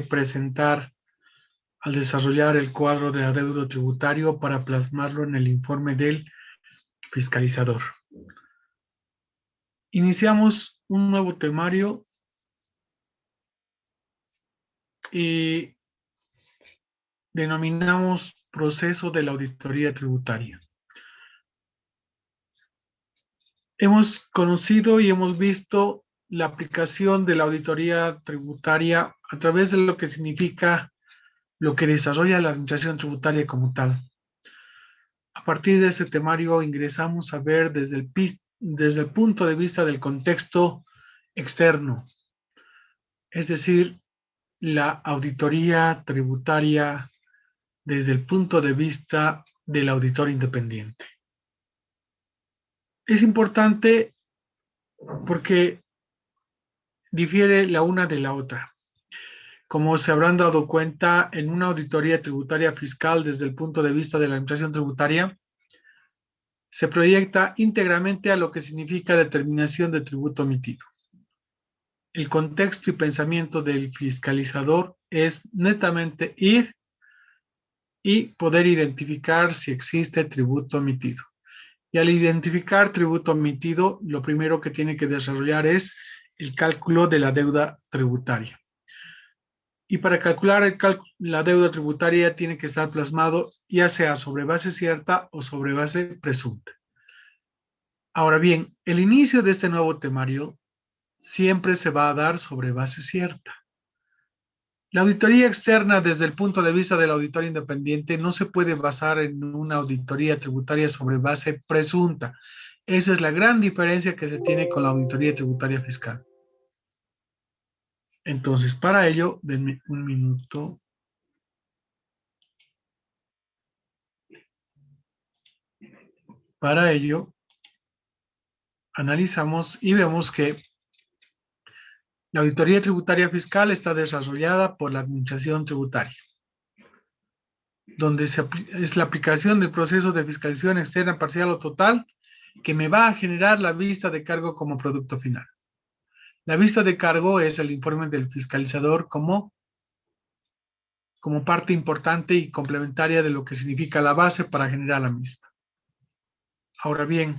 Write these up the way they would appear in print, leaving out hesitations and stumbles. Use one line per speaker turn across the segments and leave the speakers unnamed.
presentar al desarrollar el cuadro de adeudo tributario para plasmarlo en el informe del fiscalizador. Iniciamos un nuevo temario y denominamos proceso de la auditoría tributaria. Hemos conocido y hemos visto la aplicación de la auditoría tributaria a través de lo que significa lo que desarrolla la administración tributaria como tal. A partir de este temario ingresamos a ver desde el punto de vista del contexto externo, es decir, la auditoría tributaria desde el punto de vista del auditor independiente. Es importante porque difiere la una de la otra. Como se habrán dado cuenta, en una auditoría tributaria fiscal desde el punto de vista de la administración tributaria, se proyecta íntegramente a lo que significa determinación de tributo omitido. El contexto y pensamiento del fiscalizador es netamente ir y poder identificar si existe tributo omitido. Y al identificar tributo omitido, lo primero que tiene que desarrollar es el cálculo de la deuda tributaria. Y para calcular la deuda tributaria tiene que estar plasmado ya sea sobre base cierta o sobre base presunta. Ahora bien, el inicio de este nuevo temario siempre se va a dar sobre base cierta. La auditoría externa desde el punto de vista del auditor independiente no se puede basar en una auditoría tributaria sobre base presunta. Esa es la gran diferencia que se tiene con la auditoría tributaria fiscal. Entonces, para ello, denme un minuto. Para ello, analizamos y vemos que la auditoría tributaria fiscal está desarrollada por la administración tributaria, donde es la aplicación del proceso de fiscalización externa parcial o total que me va a generar la vista de cargo como producto final. La vista de cargo es el informe del fiscalizador como parte importante y complementaria de lo que significa la base para generar la misma. Ahora bien,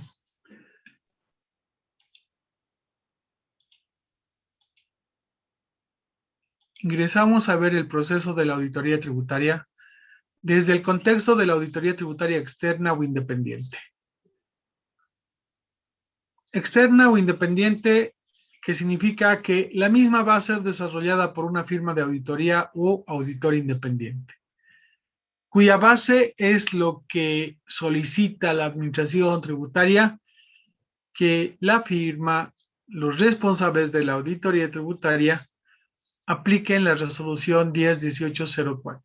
ingresamos a ver el proceso de la auditoría tributaria desde el contexto de la auditoría tributaria externa o independiente. Externa o independiente, que significa que la misma va a ser desarrollada por una firma de auditoría o auditor independiente, cuya base es lo que solicita la administración tributaria, que la firma, los responsables de la auditoría tributaria, apliquen la resolución 10.1804.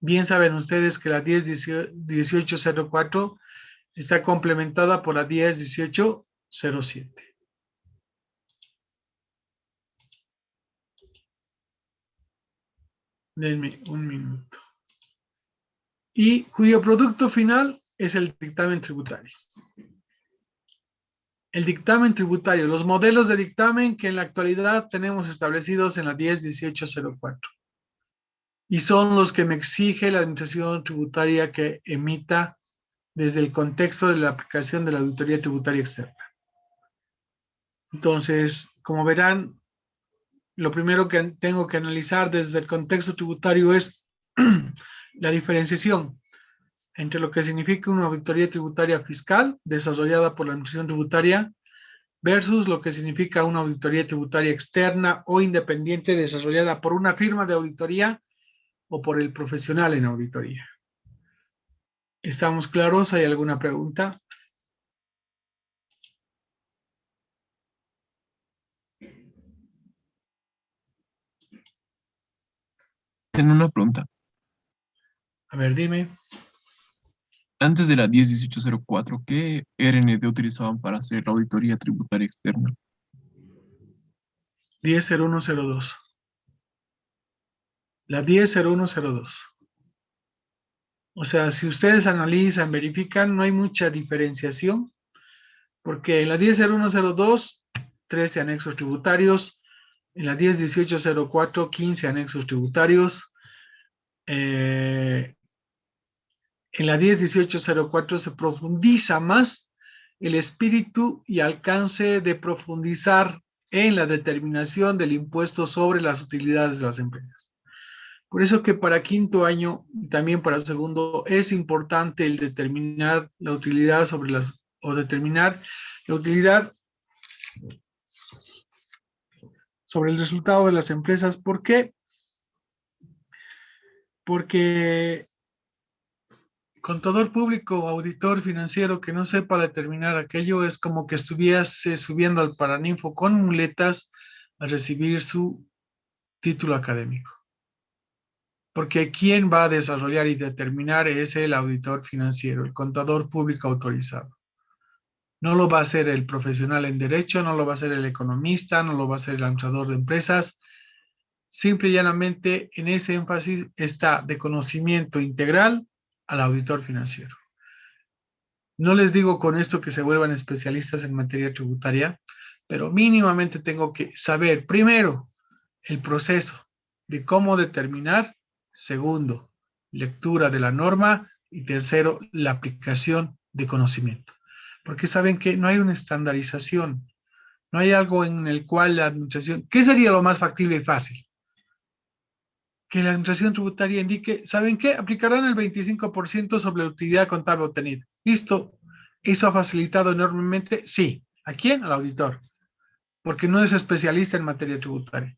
Bien saben ustedes que la 10.1804 está complementada por la 10.1807. Denme un minuto. Y cuyo producto final es el dictamen tributario. El dictamen tributario, los modelos de dictamen que en la actualidad tenemos establecidos en la 10.1804. Y son los que me exige la administración tributaria que emita desde el contexto de la aplicación de la auditoría tributaria externa. Entonces, como verán, lo primero que tengo que analizar desde el contexto tributario es la diferenciación entre lo que significa una auditoría tributaria fiscal desarrollada por la administración tributaria versus lo que significa una auditoría tributaria externa o independiente desarrollada por una firma de auditoría o por el profesional en auditoría. ¿Estamos claros? ¿Hay alguna pregunta?
Tengo una pregunta.
A ver, dime.
Antes de la 10.1804, ¿qué RND utilizaban para hacer la auditoría tributaria externa?
10.0102. La 10.0102. O sea, si ustedes analizan, verifican, no hay mucha diferenciación, porque en la 10.0102, 13 anexos tributarios, En la 10.1804, 15 anexos tributarios. En la 10.1804 se profundiza más el espíritu y alcance de profundizar en la determinación del impuesto sobre las utilidades de las empresas. Por eso que para quinto año y también para segundo es importante el determinar la utilidad sobre las, o determinar la utilidad sobre el resultado de las empresas. ¿Por qué? Porque contador público o auditor financiero que no sepa determinar aquello es como que estuviese subiendo al Paraninfo con muletas a recibir su título académico. Porque quien va a desarrollar y determinar es el auditor financiero, el contador público autorizado. No lo va a hacer el profesional en derecho, no lo va a hacer el economista, no lo va a hacer el administrador de empresas. Simple y llanamente en ese énfasis está de conocimiento integral al auditor financiero. No les digo con esto que se vuelvan especialistas en materia tributaria, pero mínimamente tengo que saber, primero, el proceso de cómo determinar, segundo, lectura de la norma y tercero, la aplicación de conocimiento. Porque saben que no hay una estandarización, no hay algo en el cual la administración, ¿qué sería lo más factible y fácil? Que la administración tributaria indique, ¿saben qué? Aplicarán el 25% sobre la utilidad contable obtenida. Listo. ¿Eso ha facilitado enormemente? Sí. ¿A quién? Al auditor, porque no es especialista en materia tributaria.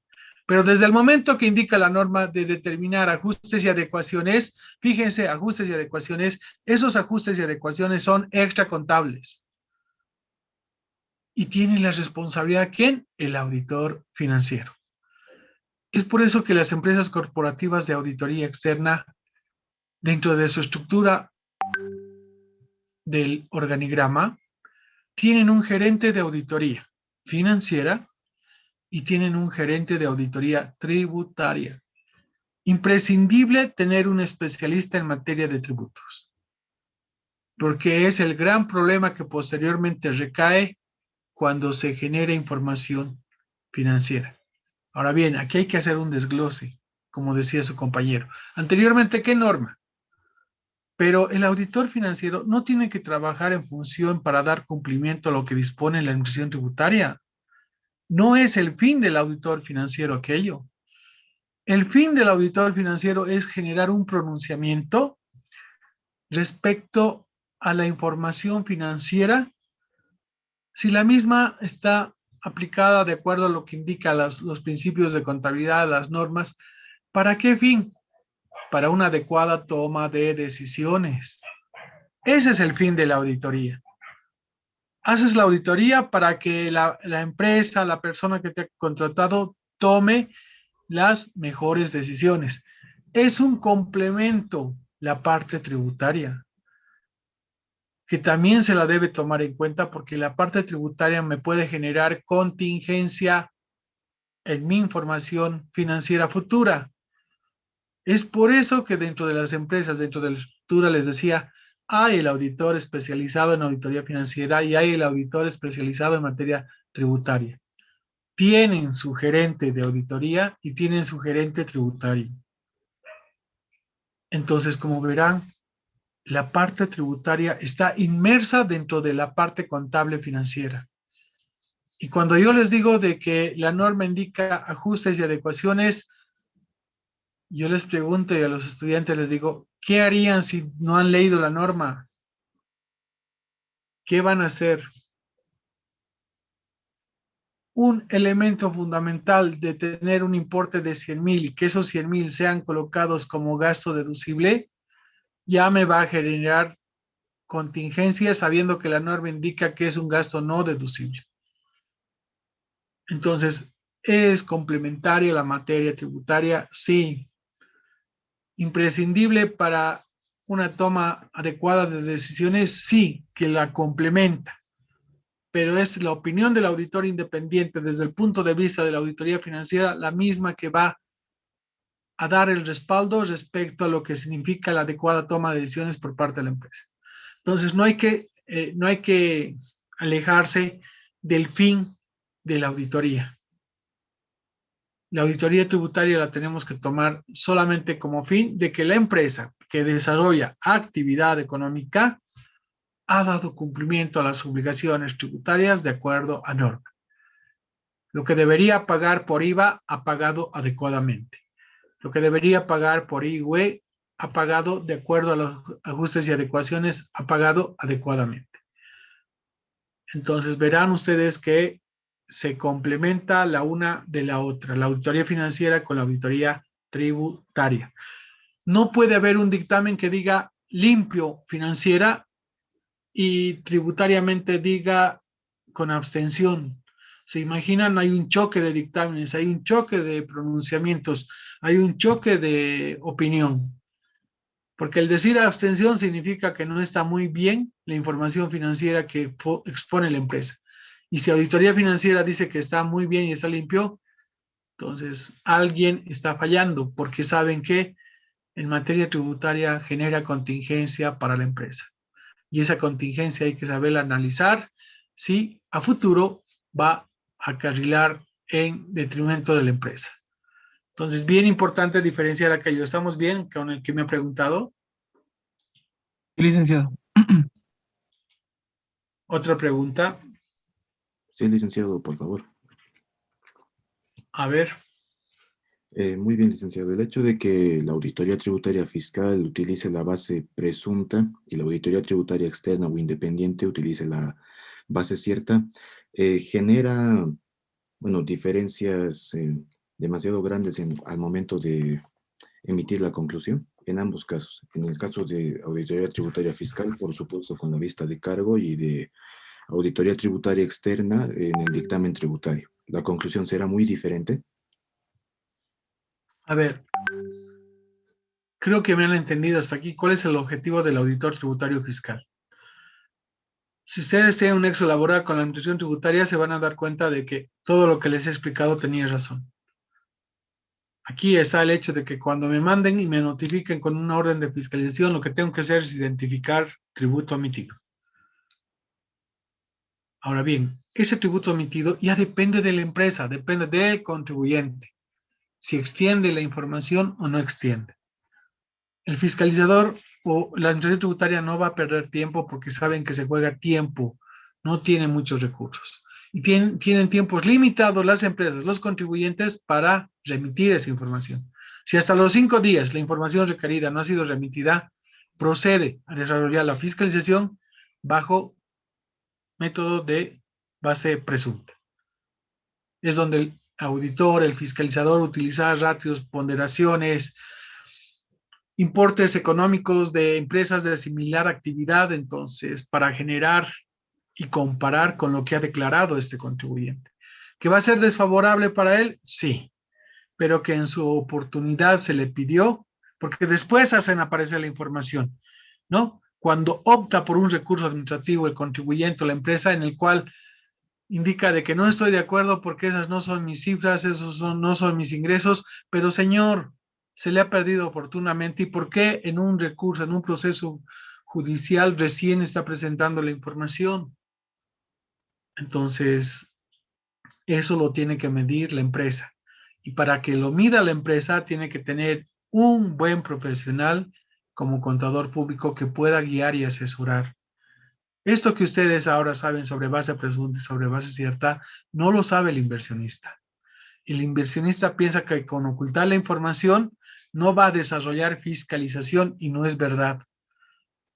Pero desde el momento que indica la norma de determinar ajustes y adecuaciones, fíjense, ajustes y adecuaciones, esos ajustes y adecuaciones son extracontables. Y tiene la responsabilidad, ¿quién? El auditor financiero. Es por eso que las empresas corporativas de auditoría externa, dentro de su estructura del organigrama, tienen un gerente de auditoría financiera y tienen un gerente de auditoría tributaria. Imprescindible tener un especialista en materia de tributos, porque es el gran problema que posteriormente recae cuando se genera información financiera. Ahora bien, aquí hay que hacer un desglose, como decía su compañero. Anteriormente, ¿qué norma? Pero el auditor financiero no tiene que trabajar en función para dar cumplimiento a lo que dispone la administración tributaria. No es el fin del auditor financiero aquello. El fin del auditor financiero es generar un pronunciamiento respecto a la información financiera, si la misma está aplicada de acuerdo a lo que indica los principios de contabilidad, las normas. ¿Para qué fin? Para una adecuada toma de decisiones. Ese es el fin de la auditoría. Haces la auditoría para que la empresa, la persona que te ha contratado, tome las mejores decisiones. Es un complemento la parte tributaria, que también se la debe tomar en cuenta porque la parte tributaria me puede generar contingencia en mi información financiera futura. Es por eso que dentro de las empresas, dentro de la estructura, les decía, hay el auditor especializado en auditoría financiera y hay el auditor especializado en materia tributaria. Tienen su gerente de auditoría y tienen su gerente tributario. Entonces, como verán, la parte tributaria está inmersa dentro de la parte contable financiera. Y cuando yo les digo de que la norma indica ajustes y adecuaciones, yo les pregunto y a los estudiantes les digo, ¿qué harían si no han leído la norma? ¿Qué van a hacer? Un elemento fundamental de tener un importe de 100,000 y que esos 100,000 sean colocados como gasto deducible, ya me va a generar contingencia sabiendo que la norma indica que es un gasto no deducible. Entonces, ¿es complementaria la materia tributaria? Sí. ¿Imprescindible para una toma adecuada de decisiones? Sí, que la complementa. Pero es la opinión del auditor independiente desde el punto de vista de la auditoría financiera la misma que va a dar el respaldo respecto a lo que significa la adecuada toma de decisiones por parte de la empresa. Entonces, no hay que alejarse del fin de la auditoría. la auditoría tributaria la tenemos que tomar solamente como fin de que la empresa que desarrolla actividad económica ha dado cumplimiento a las obligaciones tributarias de acuerdo a norma. Lo que debería pagar por IVA ha pagado adecuadamente. Lo que debería pagar por IGüE ha pagado de acuerdo a los ajustes y adecuaciones, ha pagado adecuadamente. Entonces verán ustedes que se complementa la una de la otra, la auditoría financiera con la auditoría tributaria. No puede haber un dictamen que diga limpio financiera y tributariamente diga con abstención. ¿Se imaginan? Hay un choque de dictámenes, hay un choque de pronunciamientos, hay un choque de opinión. Porque el decir abstención significa que no está muy bien la información financiera que expone la empresa. Y si auditoría financiera dice que está muy bien y está limpio, entonces alguien está fallando porque saben que en materia tributaria genera contingencia para la empresa. Y esa contingencia hay que saber analizar si a futuro va a carrilar en detrimento de la empresa. Entonces, bien importante diferenciar aquello. ¿Estamos bien con el que me ha preguntado?
Sí, licenciado.
Otra pregunta.
Sí, licenciado, por favor.
A ver,
Muy bien, licenciado. El hecho de que la auditoría tributaria fiscal utilice la base presunta y la auditoría tributaria externa o independiente utilice la base cierta, genera, bueno, diferencias demasiado grandes al momento de emitir la conclusión en ambos casos. En el caso de auditoría tributaria fiscal, por supuesto, con la vista de cargo y de auditoría tributaria externa en el dictamen tributario. La conclusión será muy diferente.
a ver, creo que me han entendido hasta aquí. ¿Cuál es el objetivo del auditor tributario fiscal? Si ustedes tienen un nexo laboral con la administración tributaria, se van a dar cuenta de que todo lo que les he explicado tenía razón. Aquí está el hecho de que cuando me manden y me notifiquen con una orden de fiscalización, lo que tengo que hacer es identificar tributo omitido. Ahora bien, ese tributo omitido ya depende de la empresa, depende del contribuyente, si extiende la información o no extiende. El fiscalizador o la administración tributaria no va a perder tiempo porque saben que se juega tiempo, no tienen muchos recursos. Y tienen tiempos limitados las empresas, los contribuyentes, para remitir esa información. Si hasta los 5 días la información requerida no ha sido remitida, procede a desarrollar la fiscalización bajo método de base presunta. Es donde el auditor, el fiscalizador utiliza ratios, ponderaciones, importes económicos de empresas de similar actividad, entonces, para generar y comparar con lo que ha declarado este contribuyente. ¿Que va a ser desfavorable para él? Sí, pero que en su oportunidad se le pidió, porque después hacen aparecer la información, ¿no? Cuando opta por un recurso administrativo el contribuyente o la empresa en el cual indica de que no estoy de acuerdo porque esas no son mis cifras, no son mis ingresos, pero señor, se le ha perdido oportunamente. ¿Y por qué en un recurso, en un proceso judicial recién está presentando la información? Entonces, eso lo tiene que medir la empresa. Y para que lo mida la empresa, tiene que tener un buen profesional como contador público que pueda guiar y asesorar. Esto que ustedes ahora saben sobre base presunta y sobre base cierta, no lo sabe el inversionista. El inversionista piensa que con ocultar la información no va a desarrollar fiscalización y no es verdad.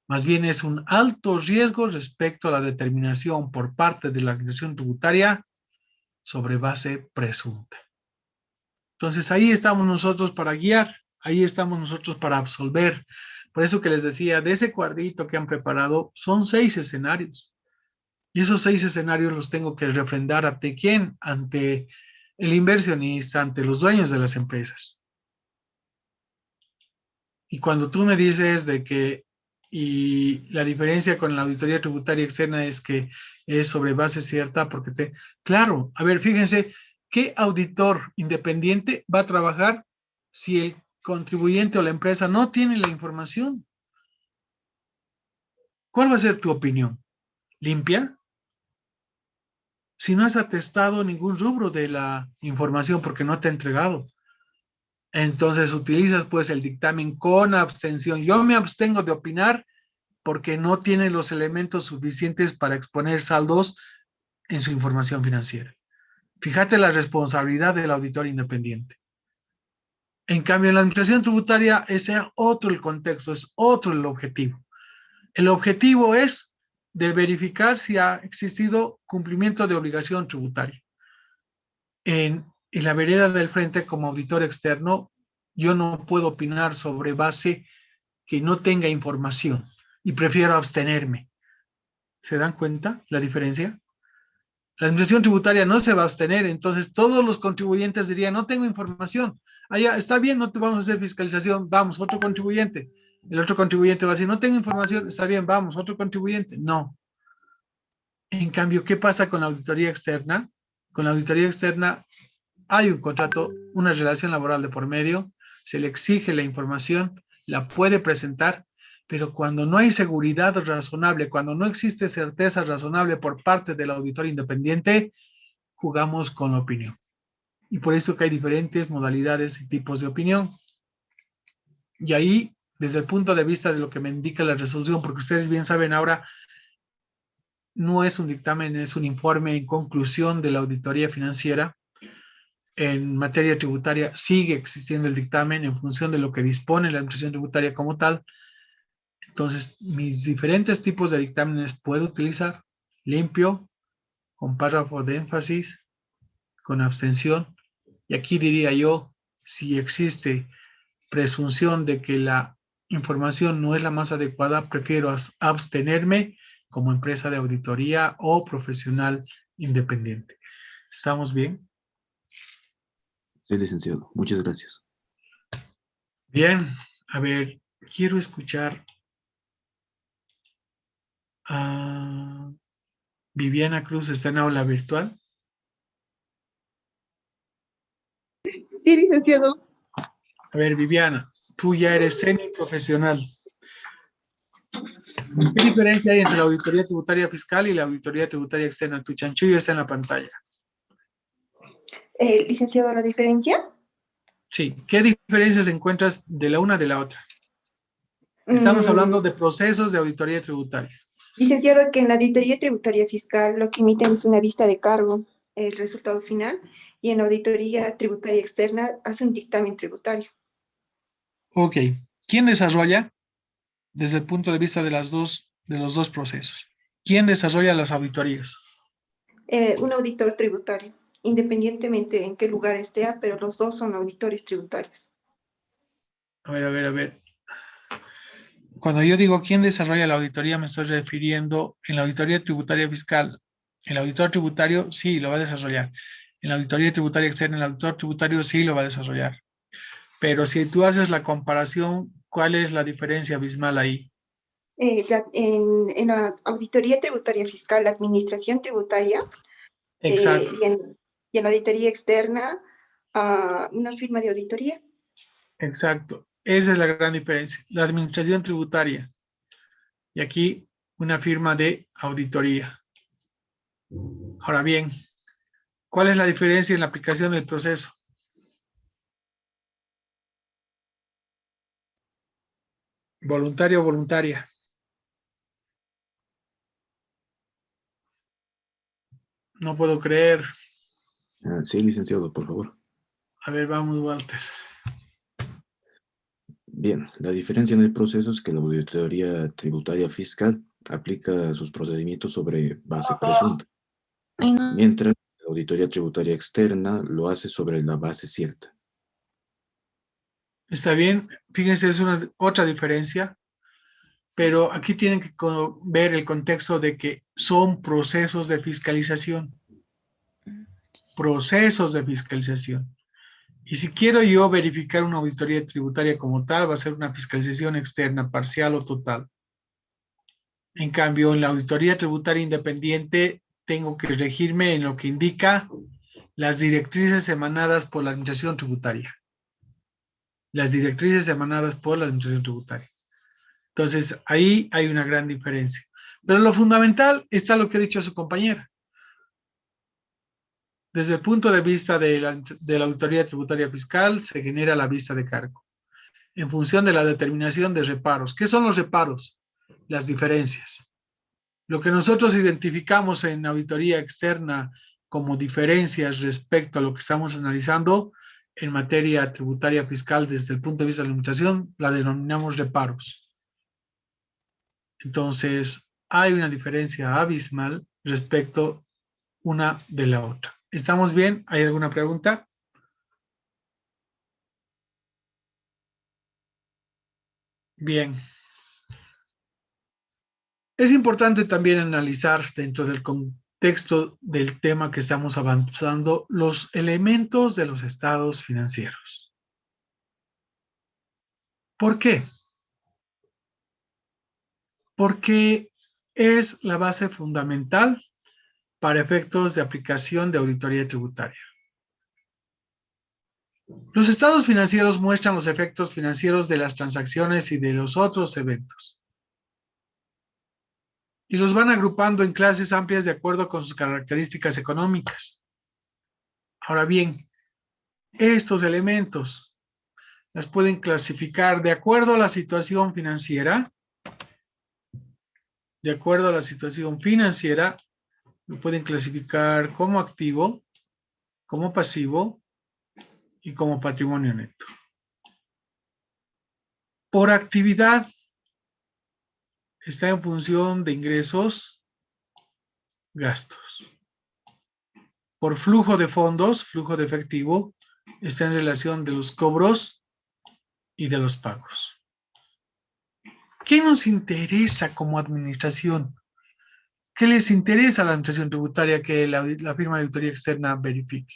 Más bien es un alto riesgo respecto a la determinación por parte de la administración tributaria sobre base presunta. Entonces ahí estamos nosotros para guiar, ahí estamos nosotros para absolver. Por eso que les decía, de ese cuadrito que han preparado, son 6 escenarios. Y esos 6 escenarios los tengo que refrendar ante quién, ante el inversionista, ante los dueños de las empresas. Y cuando tú me dices de que, y la diferencia con la auditoría tributaria externa es que es sobre base cierta, claro, a ver, fíjense, ¿qué auditor independiente va a trabajar si el contribuyente o la empresa no tiene la información? ¿Cuál va a ser tu opinión? ¿Limpia? si no has atestado ningún rubro de la información porque no te ha entregado? Entonces utilizas pues el dictamen con abstención. Yo me abstengo de opinar porque no tiene los elementos suficientes para exponer saldos en su información financiera. Fíjate la responsabilidad del auditor independiente. En cambio, en la administración tributaria, ese es otro el contexto, es otro el objetivo. El objetivo es de verificar si ha existido cumplimiento de obligación tributaria. En la vereda del frente, como auditor externo, yo no puedo opinar sobre base que no tenga información y prefiero abstenerme. ¿Se dan cuenta la diferencia? La administración tributaria no se va a abstener, entonces todos los contribuyentes dirían, no tengo información. Allá está bien, no te vamos a hacer fiscalización, vamos, otro contribuyente. El otro contribuyente va a decir, no tengo información, está bien, vamos, otro contribuyente. No. En cambio, ¿qué pasa con la auditoría externa? Con la auditoría externa hay un contrato, una relación laboral de por medio, se le exige la información, la puede presentar, pero cuando no hay seguridad razonable, cuando no existe certeza razonable por parte del auditor independiente, jugamos con la opinión. Y por eso que hay diferentes modalidades y tipos de opinión. Y ahí, desde el punto de vista de lo que me indica la resolución, porque ustedes bien saben ahora, no es un dictamen, es un informe en conclusión de la auditoría financiera. En materia tributaria sigue existiendo el dictamen en función de lo que dispone la administración tributaria como tal. Entonces, mis diferentes tipos de dictámenes puedo utilizar limpio, con párrafo de énfasis, con abstención. Y aquí diría yo, si existe presunción de que la información no es la más adecuada, prefiero abstenerme como empresa de auditoría o profesional independiente. ¿Estamos bien?
Sí, licenciado. Muchas gracias.
Bien, a ver, quiero escuchar a Viviana Cruz, está en aula virtual.
Sí, licenciado.
A ver, Viviana, tú ya eres semiprofesional. ¿Qué diferencia hay entre la auditoría tributaria fiscal y la auditoría tributaria externa? Tu chanchullo está en la pantalla.
Licenciado, ¿la diferencia?
Sí, ¿qué diferencias encuentras de la una de la otra? Estamos hablando de procesos de auditoría tributaria.
Licenciado, que en la auditoría tributaria fiscal lo que emiten es una vista de cargo, el resultado final, y en la auditoría tributaria externa hace un dictamen tributario.
Ok, ¿quién desarrolla desde el punto de vista de los dos procesos? ¿Quién desarrolla las auditorías?
Un auditor tributario, independientemente en qué lugar esté, pero los dos son auditores tributarios.
A ver. Cuando yo digo quién desarrolla la auditoría, me estoy refiriendo en la auditoría tributaria fiscal. El auditor tributario sí lo va a desarrollar. En la auditoría tributaria externa, el auditor tributario sí lo va a desarrollar. Pero si tú haces la comparación, ¿cuál es la diferencia abismal ahí?
En la auditoría tributaria fiscal, la administración tributaria,
Exacto,
y en la auditoría externa, una firma de auditoría.
exacto. Esa es la gran diferencia. La administración tributaria. Y aquí una firma de auditoría. Ahora bien, ¿cuál es la diferencia en la aplicación del proceso? Voluntario o voluntaria. No puedo creer.
Sí, licenciado, por favor.
A ver, vamos, Walter.
Bien, la diferencia en el proceso es que la auditoría tributaria fiscal aplica sus procedimientos sobre base presunta, mientras la auditoría tributaria externa lo hace sobre la base cierta.
Está bien, fíjense, es otra diferencia, pero aquí tienen que ver el contexto de que son procesos de fiscalización. Procesos de fiscalización. Y si quiero yo verificar una auditoría tributaria como tal, va a ser una fiscalización externa, parcial o total. En cambio, en la auditoría tributaria independiente, tengo que regirme en lo que indica las directrices emanadas por la administración tributaria. Las directrices emanadas por la administración tributaria. Entonces, ahí hay una gran diferencia. Pero lo fundamental está lo que ha dicho su compañera. Desde el punto de vista de la auditoría tributaria fiscal, se genera la vista de cargo en función de la determinación de reparos. ¿Qué son los reparos? Las diferencias. Lo que nosotros identificamos en auditoría externa como diferencias respecto a lo que estamos analizando en materia tributaria fiscal desde el punto de vista de la administración, la denominamos reparos. Entonces, hay una diferencia abismal respecto una de la otra. ¿Estamos bien? ¿Hay alguna pregunta? Bien. Es importante también analizar dentro del contexto del tema que estamos avanzando los elementos de los estados financieros. ¿Por qué? Porque es la base fundamental para efectos de aplicación de auditoría tributaria. Los estados financieros muestran los efectos financieros de las transacciones y de los otros eventos. Y los van agrupando en clases amplias de acuerdo con sus características económicas. Ahora bien, estos elementos las pueden clasificar de acuerdo a la situación financiera. De acuerdo a la situación financiera, lo pueden clasificar como activo, como pasivo y como patrimonio neto. Por actividad, está en función de ingresos, gastos. Por flujo de fondos, flujo de efectivo, está en relación de los cobros y de los pagos. ¿Qué nos interesa como administración? ¿Qué les interesa a la administración tributaria que la firma de auditoría externa verifique?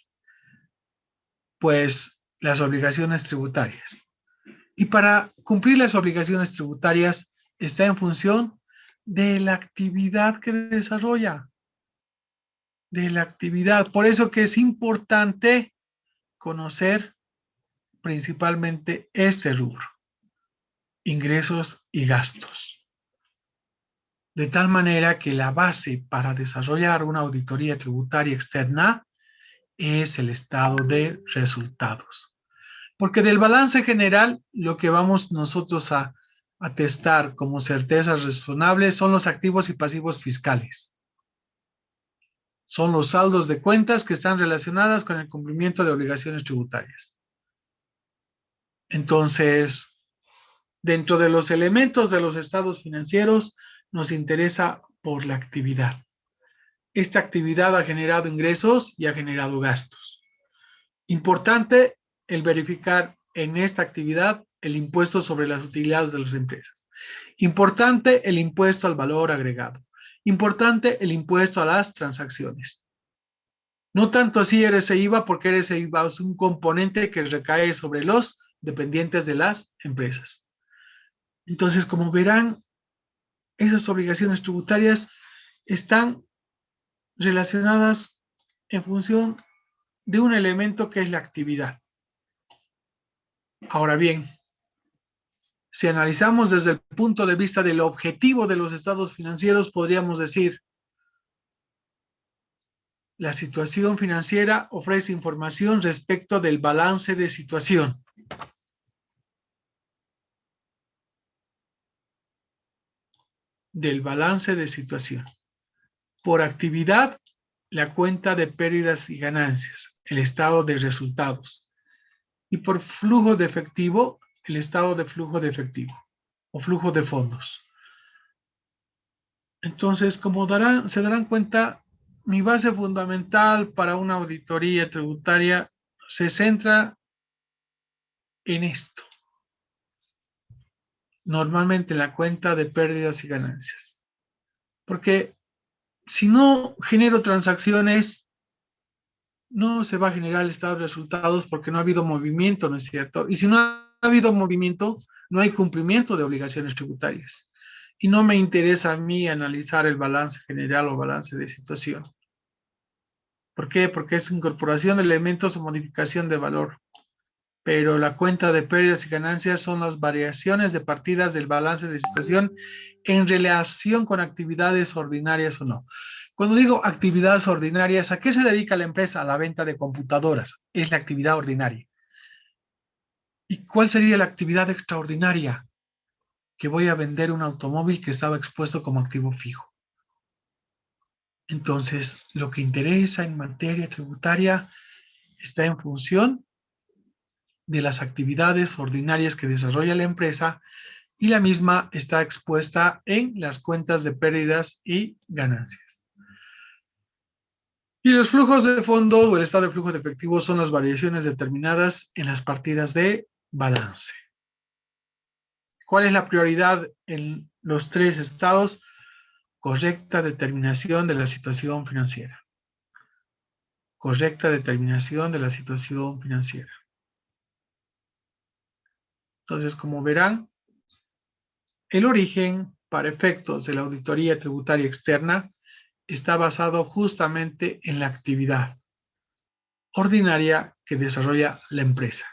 Pues las obligaciones tributarias. Y para cumplir las obligaciones tributarias está en función de la actividad que desarrolla. De la actividad. Por eso que es importante conocer principalmente este rubro. Ingresos y gastos. De tal manera que la base para desarrollar una auditoría tributaria externa es el estado de resultados. Porque del balance general, lo que vamos nosotros a atestar como certezas razonables son los activos y pasivos fiscales. Son los saldos de cuentas que están relacionadas con el cumplimiento de obligaciones tributarias. Entonces, dentro de los elementos de los estados financieros, nos interesa por la actividad. Esta actividad ha generado ingresos y ha generado gastos. Importante el verificar en esta actividad el impuesto sobre las utilidades de las empresas. Importante el impuesto al valor agregado. Importante el impuesto a las transacciones. No tanto así RSI-VA, porque RSI-VA es un componente que recae sobre los dependientes de las empresas. Entonces, como verán, esas obligaciones tributarias están relacionadas en función de un elemento que es la actividad. Ahora bien, si analizamos desde el punto de vista del objetivo de los estados financieros, podríamos decir, la situación financiera ofrece información respecto del balance de situación. Del balance de situación. Por actividad, la cuenta de pérdidas y ganancias, el estado de resultados. Y por flujo de efectivo, el estado de flujo de efectivo o flujo de fondos. Entonces, como se darán cuenta, mi base fundamental para una auditoría tributaria se centra en esto. Normalmente la cuenta de pérdidas y ganancias. Porque si no genero transacciones, no se va a generar el estado de resultados porque no ha habido movimiento, ¿no es cierto? Y si no ha habido movimiento, no hay cumplimiento de obligaciones tributarias. Y no me interesa a mí analizar el balance general o balance de situación. ¿Por qué? Porque es incorporación de elementos o modificación de valor. Pero la cuenta de pérdidas y ganancias son las variaciones de partidas del balance de situación en relación con actividades ordinarias o no. Cuando digo actividades ordinarias, ¿a qué se dedica la empresa? A la venta de computadoras. Es la actividad ordinaria. ¿Y cuál sería la actividad extraordinaria? Que voy a vender un automóvil que estaba expuesto como activo fijo. Entonces, lo que interesa en materia tributaria está en función de las actividades ordinarias que desarrolla la empresa y la misma está expuesta en las cuentas de pérdidas y ganancias. Y los flujos de fondo o el estado de flujo de efectivo son las variaciones determinadas en las partidas de balance. ¿Cuál es la prioridad en los tres estados? Correcta determinación de la situación financiera. Correcta determinación de la situación financiera. Entonces, como verán, el origen para efectos de la auditoría tributaria externa está basado justamente en la actividad ordinaria que desarrolla la empresa.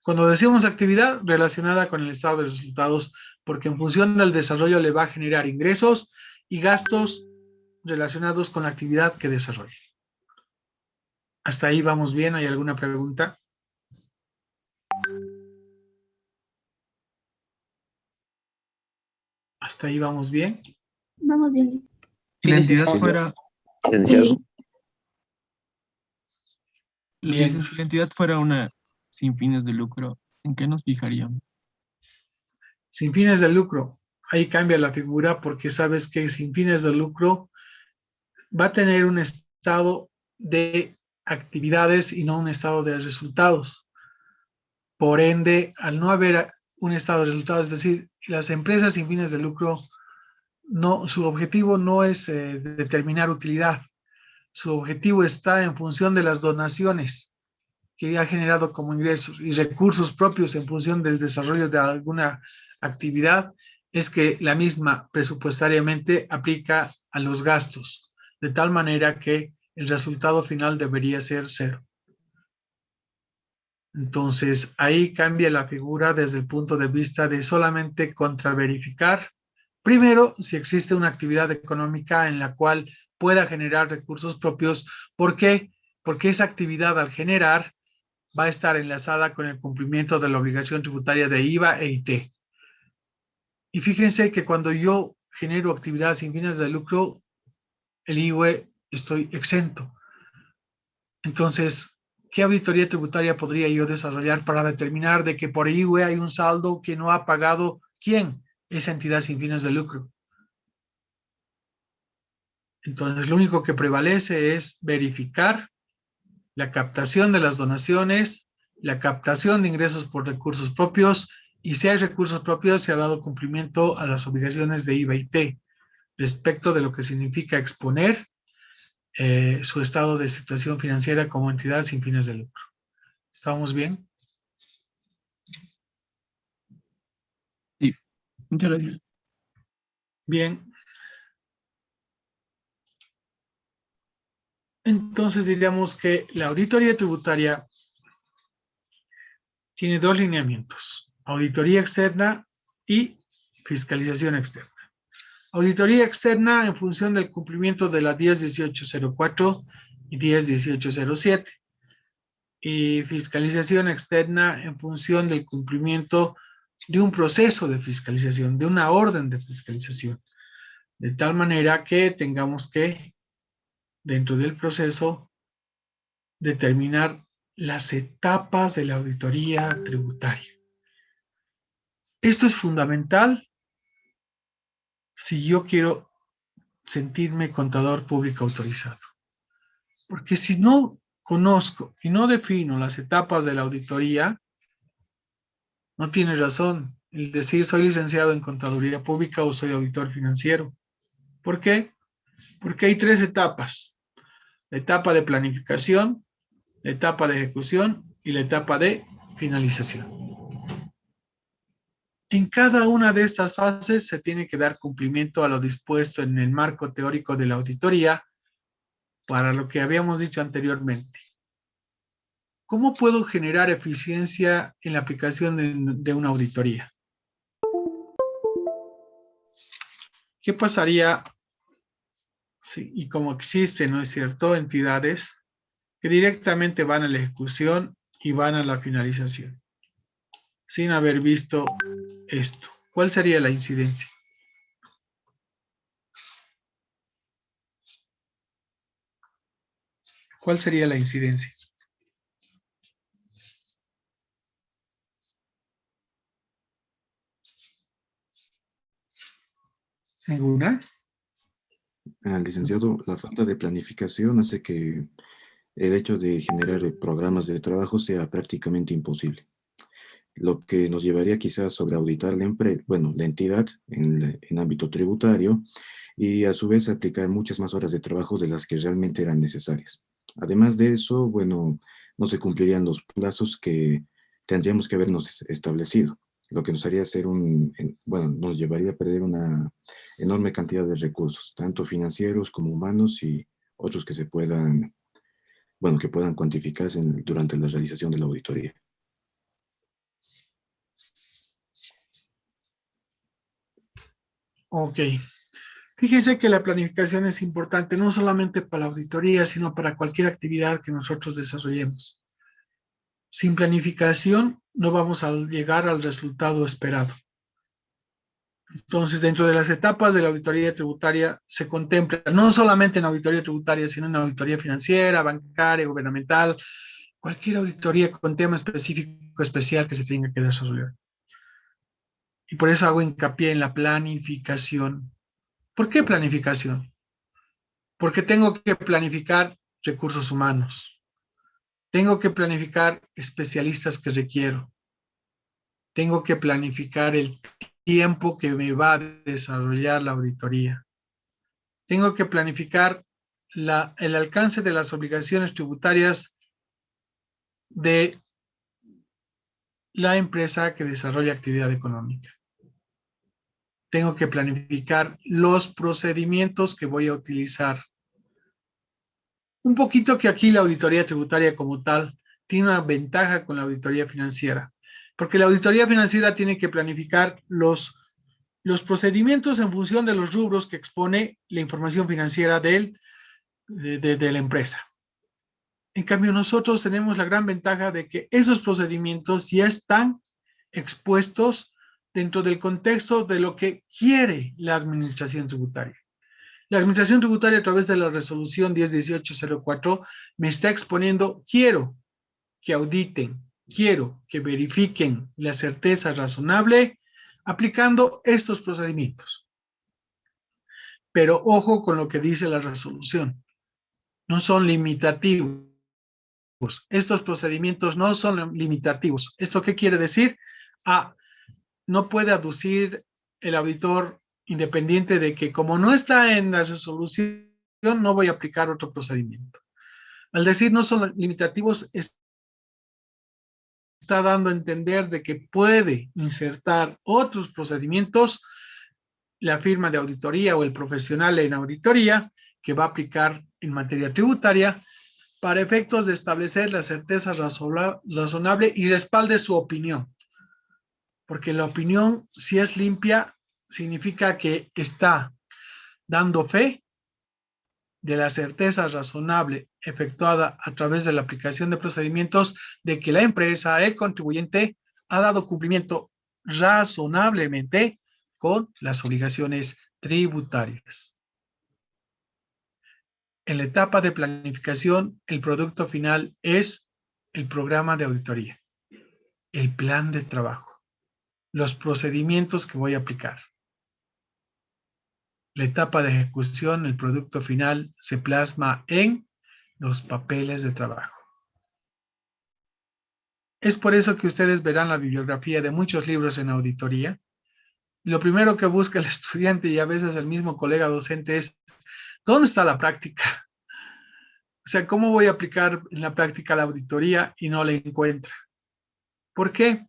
Cuando decimos actividad relacionada con el estado de resultados, porque en función del desarrollo le va a generar ingresos y gastos relacionados con la actividad que desarrolla. ¿Hasta ahí vamos bien? ¿Hay alguna pregunta? ¿Hasta ahí vamos bien?
Vamos bien.
Si la entidad
Sí.
fuera,
Sí.
Bien.
si la entidad fuera una sin fines de lucro, ¿en qué nos fijaríamos?
Sin fines de lucro. Ahí cambia la figura porque sabes que sin fines de lucro va a tener un estado de actividades y no un estado de resultados. Por ende, al no haber un estado de resultados, es decir, las empresas sin fines de lucro, no, su objetivo no es determinar utilidad. Su objetivo está en función de las donaciones que ha generado como ingresos y recursos propios en función del desarrollo de alguna actividad, es que la misma presupuestariamente aplica a los gastos, de tal manera que el resultado final debería ser cero. Entonces, ahí cambia la figura desde el punto de vista de solamente contraverificar, primero, si existe una actividad económica en la cual pueda generar recursos propios. ¿Por qué? Porque esa actividad al generar va a estar enlazada con el cumplimiento de la obligación tributaria de IVA e IT. Y fíjense que cuando yo genero actividades sin fines de lucro, el IVA estoy exento. Entonces, ¿qué auditoría tributaria podría yo desarrollar para determinar de que por IVA hay un saldo que no ha pagado quién? Esa entidad sin fines de lucro. Entonces, lo único que prevalece es verificar la captación de las donaciones, la captación de ingresos por recursos propios, y si hay recursos propios, se ha dado cumplimiento a las obligaciones de IVA y T respecto de lo que significa exponer su estado de situación financiera como entidad sin fines de lucro. ¿Estamos bien?
Sí, muchas gracias.
Bien. Entonces diríamos que la auditoría tributaria tiene dos lineamientos: auditoría externa y fiscalización externa. Auditoría externa en función del cumplimiento de la 10.1804 y 10.1807. Y fiscalización externa en función del cumplimiento de un proceso de fiscalización, de una orden de fiscalización. De tal manera que tengamos que, dentro del proceso, determinar las etapas de la auditoría tributaria. Esto es fundamental si yo quiero sentirme contador público autorizado. Porque si no conozco y no defino las etapas de la auditoría, no tiene razón el decir soy licenciado en contaduría pública o soy auditor financiero. ¿Por qué? Porque hay tres etapas: la etapa de planificación, la etapa de ejecución y la etapa de finalización. En cada una de estas fases se tiene que dar cumplimiento a lo dispuesto en el marco teórico de la auditoría, para lo que habíamos dicho anteriormente. ¿Cómo puedo generar eficiencia en la aplicación de una auditoría? ¿Qué pasaría Sí, y como existen, ¿no es cierto?, entidades que directamente van a la ejecución y van a la finalización, sin haber visto esto. ¿Cuál sería la incidencia? ¿Cuál sería la incidencia? ¿Ninguna?
Licenciado, la falta de planificación hace que el hecho de generar programas de trabajo sea prácticamente imposible, lo que nos llevaría quizás sobre auditar la entidad en ámbito tributario y a su vez aplicar muchas más horas de trabajo de las que realmente eran necesarias. Además de eso, bueno, no se cumplirían los plazos que tendríamos que habernos establecido, lo que nos haría hacer bueno, nos llevaría a perder una enorme cantidad de recursos, tanto financieros como humanos y otros que se puedan, bueno, que puedan cuantificarse durante la realización de la auditoría.
Ok. Fíjense que la planificación es importante no solamente para la auditoría, sino para cualquier actividad que nosotros desarrollemos. Sin planificación no vamos a llegar al resultado esperado. Entonces, dentro de las etapas de la auditoría tributaria se contempla, no solamente en auditoría tributaria, sino en auditoría financiera, bancaria, gubernamental, cualquier auditoría con tema específico, especial que se tenga que desarrollar. Y por eso hago hincapié en la planificación. ¿Por qué planificación? Porque tengo que planificar recursos humanos, tengo que planificar especialistas que requiero, tengo que planificar el tiempo que me va a desarrollar la auditoría, tengo que planificar el alcance de las obligaciones tributarias de la empresa que desarrolla actividad económica. Tengo que planificar los procedimientos que voy a utilizar. Un poquito que aquí la auditoría tributaria como tal tiene una ventaja con la auditoría financiera, porque la auditoría financiera tiene que planificar los procedimientos en función de los rubros que expone la información financiera de la empresa. En cambio, nosotros tenemos la gran ventaja de que esos procedimientos ya están expuestos dentro del contexto de lo que quiere la administración tributaria. La administración tributaria a través de la resolución 101804 me está exponiendo, quiero que auditen, quiero que verifiquen la certeza razonable aplicando estos procedimientos. Pero ojo con lo que dice la resolución, no son limitativos. Estos procedimientos no son limitativos. ¿Esto qué quiere decir? No puede aducir el auditor independiente de que como no está en la resolución, no voy a aplicar otro procedimiento. Al decir no son limitativos, está dando a entender de que puede insertar otros procedimientos la firma de auditoría o el profesional en auditoría que va a aplicar en materia tributaria para efectos de establecer la certeza razonable y respalde su opinión. Porque la opinión, si es limpia, significa que está dando fe de la certeza razonable efectuada a través de la aplicación de procedimientos de que la empresa, el contribuyente, ha dado cumplimiento razonablemente con las obligaciones tributarias. En la etapa de planificación, el producto final es el programa de auditoría, el plan de trabajo, los procedimientos que voy a aplicar. La etapa de ejecución, el producto final, se plasma en los papeles de trabajo. Es por eso que ustedes verán la bibliografía de muchos libros en auditoría. Lo primero que busca el estudiante y a veces el mismo colega docente es, ¿dónde está la práctica? O sea, ¿cómo voy a aplicar en la práctica la auditoría y no la encuentra? ¿Por qué?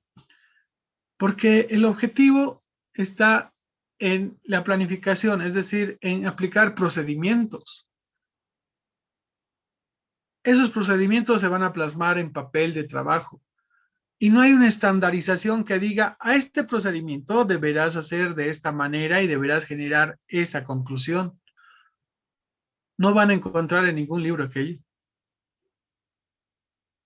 Porque el objetivo está en la planificación, es decir, en aplicar procedimientos. Esos procedimientos se van a plasmar en papel de trabajo y no hay una estandarización que diga, a este procedimiento deberás hacer de esta manera y deberás generar esa conclusión. No van a encontrar en ningún libro aquello.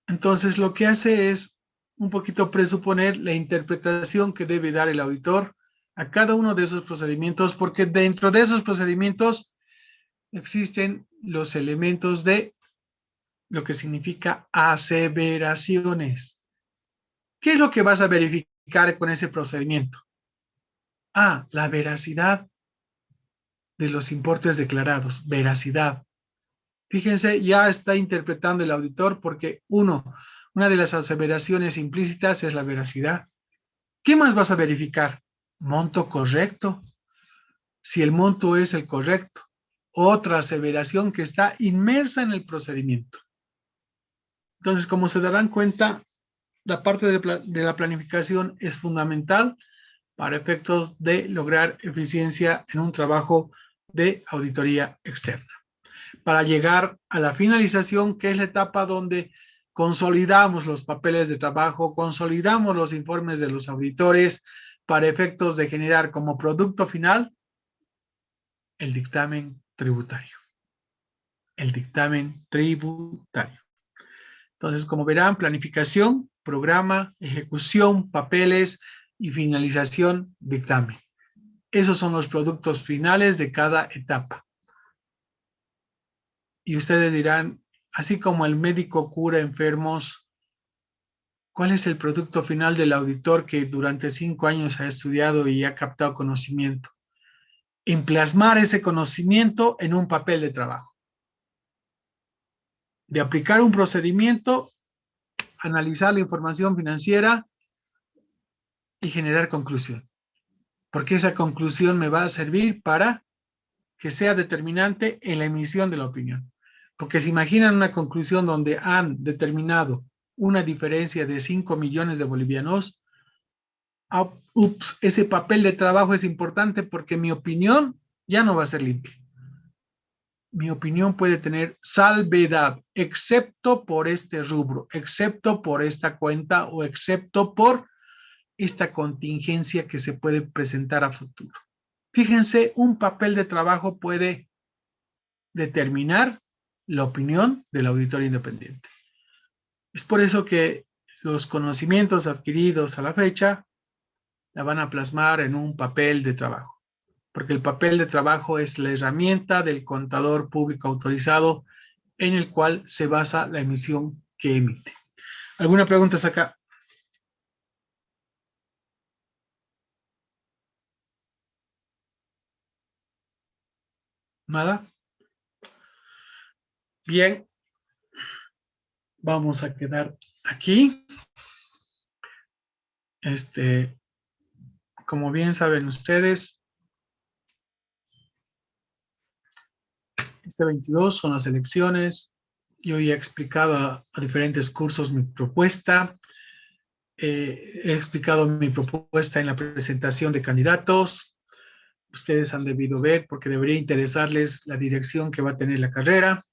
Entonces, lo que hace es un poquito presuponer la interpretación que debe dar el auditor a cada uno de esos procedimientos, porque dentro de esos procedimientos existen los elementos de lo que significa aseveraciones. ¿Qué es lo que vas a verificar con ese procedimiento? La veracidad de los importes declarados, veracidad. Fíjense, ya está interpretando el auditor porque una de las aseveraciones implícitas es la veracidad. ¿Qué más vas a verificar? Monto correcto. Si el monto es el correcto. Otra aseveración que está inmersa en el procedimiento. Entonces, como se darán cuenta, la parte de la planificación es fundamental para efectos de lograr eficiencia en un trabajo de auditoría externa. Para llegar a la finalización, que es la etapa donde consolidamos los papeles de trabajo, consolidamos los informes de los auditores para efectos de generar como producto final el dictamen tributario. El dictamen tributario. Entonces, como verán, planificación, programa, ejecución, papeles y finalización, dictamen. Esos son los productos finales de cada etapa. Y ustedes dirán, así como el médico cura enfermos, ¿cuál es el producto final del auditor que durante 5 años ha estudiado y ha captado conocimiento? En plasmar ese conocimiento en un papel de trabajo. De aplicar un procedimiento, analizar la información financiera y generar conclusión. Porque esa conclusión me va a servir para que sea determinante en la emisión de la opinión. Porque se imaginan una conclusión donde han determinado una diferencia de 5 millones de bolivianos, ese papel de trabajo es importante porque mi opinión ya no va a ser limpia. Mi opinión puede tener salvedad, excepto por este rubro, excepto por esta cuenta o excepto por esta contingencia que se puede presentar a futuro. Fíjense, un papel de trabajo puede determinar la opinión del auditor independiente. Es por eso que los conocimientos adquiridos a la fecha la van a plasmar en un papel de trabajo, porque el papel de trabajo es la herramienta del contador público autorizado en el cual se basa la emisión que emite. ¿Alguna pregunta hasta acá? ¿Nada? Bien. Vamos a quedar aquí. Como bien saben ustedes, este 22 son las elecciones. Yo ya he explicado a diferentes cursos mi propuesta. He explicado mi propuesta en la presentación de candidatos. Ustedes han debido ver porque debería interesarles la dirección que va a tener la carrera.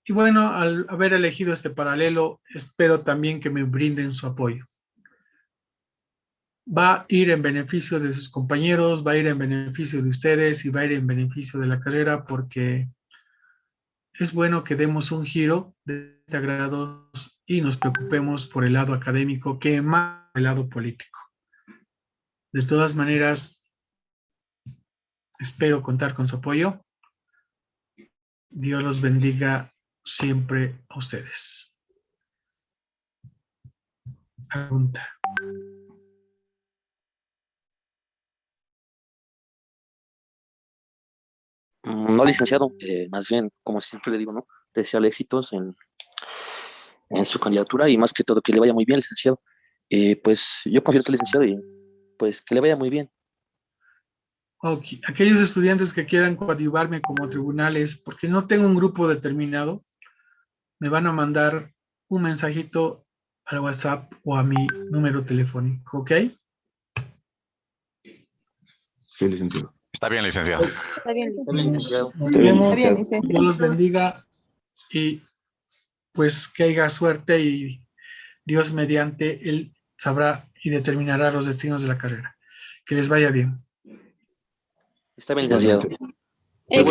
Y bueno, al haber elegido este paralelo, espero también que me brinden su apoyo. Va a ir en beneficio de sus compañeros, va a ir en beneficio de ustedes y va a ir en beneficio de la carrera porque es bueno que demos un giro de 30 grados y nos preocupemos por el lado académico que más el lado político. De todas maneras, espero contar con su apoyo. Dios los bendiga siempre a ustedes. Pregunta.
No, licenciado, más bien, como siempre le digo, ¿no? Desearle éxitos en su candidatura y más que todo que le vaya muy bien, licenciado. Pues yo confío en usted, licenciado, y pues que le vaya muy bien.
Okay. Aquellos estudiantes que quieran coadyuvarme como tribunales, porque no tengo un grupo determinado, me van a mandar un mensajito al WhatsApp o a mi número telefónico, ¿ok?
Sí, licenciado.
Está bien, licenciado.
Está bien,
Está bien, licenciado.
Nos
Está bien,
vemos,
Está bien,
licenciado.
Dios los bendiga y pues que haya suerte y Dios mediante Él sabrá y determinará los destinos de la carrera. Que les vaya bien.
Está bien, licenciado.
Igualmente.
Muy bueno.